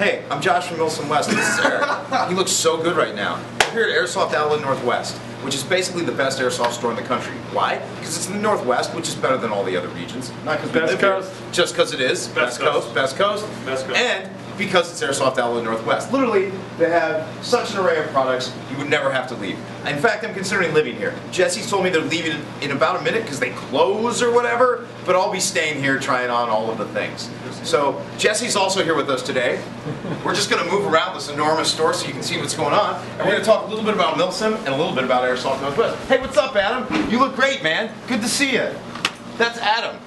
Hey, I'm Josh from MilSim West. This is Eric. He looks so good right now. We're here at Airsoft Outlet Northwest, which is basically the best airsoft store in the country. Why? Because it's in the Northwest, which is better than all the other regions. Not because we live here, just because it is. Best coast. Best coast. And because it's Airsoft Outlet Northwest. Literally, they have such an array of products, you would never have to leave. In fact, I'm considering living here. Jesse's told me they're leaving in about a minute because they close or whatever, but I'll be staying here trying on all of the things. So, Jesse's also here with us today. We're just going to move around this enormous store so you can see what's going on. And we're going to talk a little bit about MilSim and a little bit about Airsoft Northwest. Hey, what's up, Adam? You look great, man. Good to see you. That's Adam.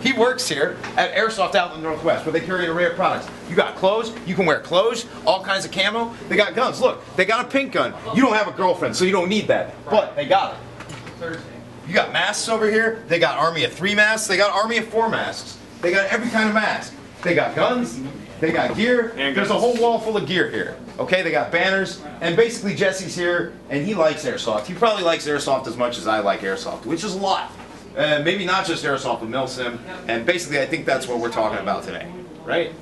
He works here at Airsoft Outlet Northwest, where they carry an array of products. You got clothes, you can wear clothes, all kinds of camo. They got guns. Look, they got a pink gun. You don't have a girlfriend, so you don't need that, but they got it. You got masks over here. They got Army of 3 masks. They got Army of 4 masks. They got every kind of mask. They got guns. They got gear. There's a whole wall full of gear here. Okay, they got banners. And basically Jesse's here, and he likes Airsoft. He probably likes Airsoft as much as I like Airsoft, which is a lot. Maybe not just Airsoft, but MilSim. And basically I think that's what we're talking about today. Right?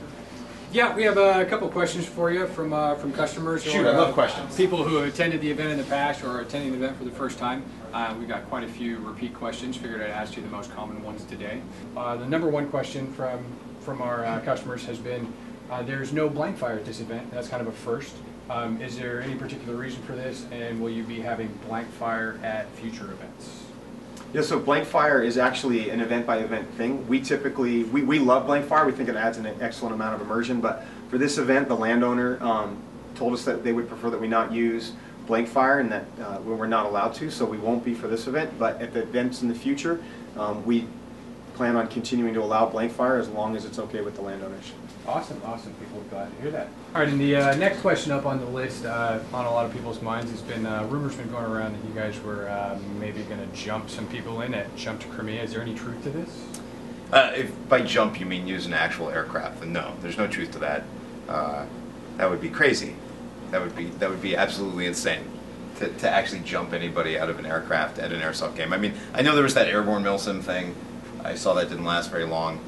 Yeah, we have a couple questions for you from customers. Shoot, I love questions. People who attended the event in the past or are attending the event for the first time. We got quite a few repeat questions. Figured I'd ask you the most common ones today. The number one question from our customers has been, there's no blank fire at this event. That's kind of a first. Is there any particular reason for this, and will you be having blank fire at future events? Yeah, so blank fire is actually an event-by-event thing. We typically, we love blank fire. We think it adds an excellent amount of immersion, but for this event, the landowner told us that they would prefer that we not use blank fire and that we're not allowed to, so we won't be for this event. But at the events in the future, we plan on continuing to allow blank fire as long as it's okay with the landowners. Awesome, awesome. People are glad to hear that. All right, and the next question up on the list, on a lot of people's minds, has been rumors been going around that you guys were maybe going to jump some people in at Jump to Crimea. Is there any truth to this? If by jump you mean use an actual aircraft, then no, there's no truth to that. That would be crazy. That would be absolutely insane to actually jump anybody out of an aircraft at an airsoft game. I mean, I know there was that airborne MilSim thing. I saw that didn't last very long.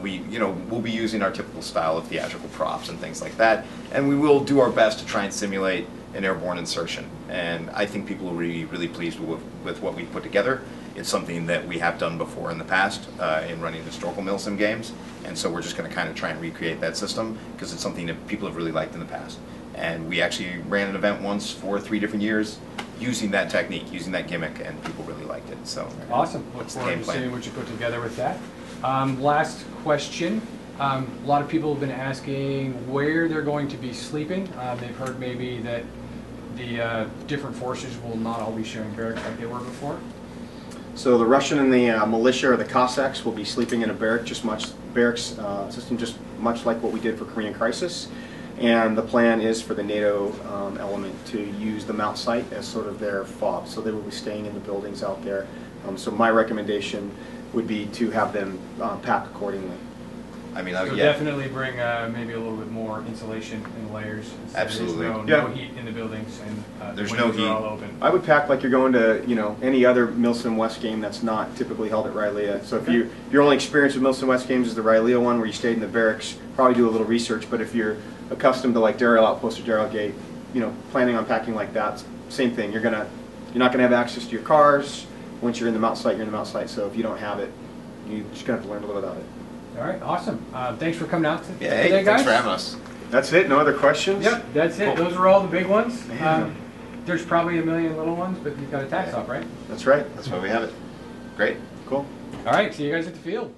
We'll be using our typical style of theatrical props and things like that, and we will do our best to try and simulate an airborne insertion. And I think people will be really pleased with what we've put together. It's something that we have done before in the past in running historical MilSim games, and so we're just going to kind of try and recreate that system because it's something that people have really liked in the past. And we actually ran an event once for 3 different years using that technique, using that gimmick, and people really liked it. So awesome. Look forward to seeing what you put together with that. Last question. A lot of people have been asking where they're going to be sleeping. They've heard maybe that the different forces will not all be sharing barracks like they were before. So the Russian and the militia or the Cossacks will be sleeping in a barrack system just much like what we did for Korean Crisis. And the plan is for the NATO element to use the mount site as sort of their fob. So they will be staying in the buildings out there. So my recommendation would be to have them pack accordingly. I mean, so definitely bring maybe a little bit more insulation and layers. Absolutely. No heat in the buildings, and there's no heat. Are all open. I would pack like you're going to any other MilSim West game that's not typically held at Rylea. So if your only experience with MilSim West games is the Rylea one where you stayed in the barracks, probably do a little research. But if you're accustomed to like Daryl Outpost or Daryl Gate, planning on packing like that, same thing. You're not gonna have access to your cars. Once you're in the mount site, you're in the mount site. So if you don't have it, you're just gonna have to learn a little about it. All right, awesome. Thanks for coming out today, guys. Thanks for having us. That's it. No other questions? Yep, that's it. Those are all the big ones. There's probably a million little ones, but you've got a tax off, right? That's right. That's why we have it. Great. Cool. All right, see you guys at the field.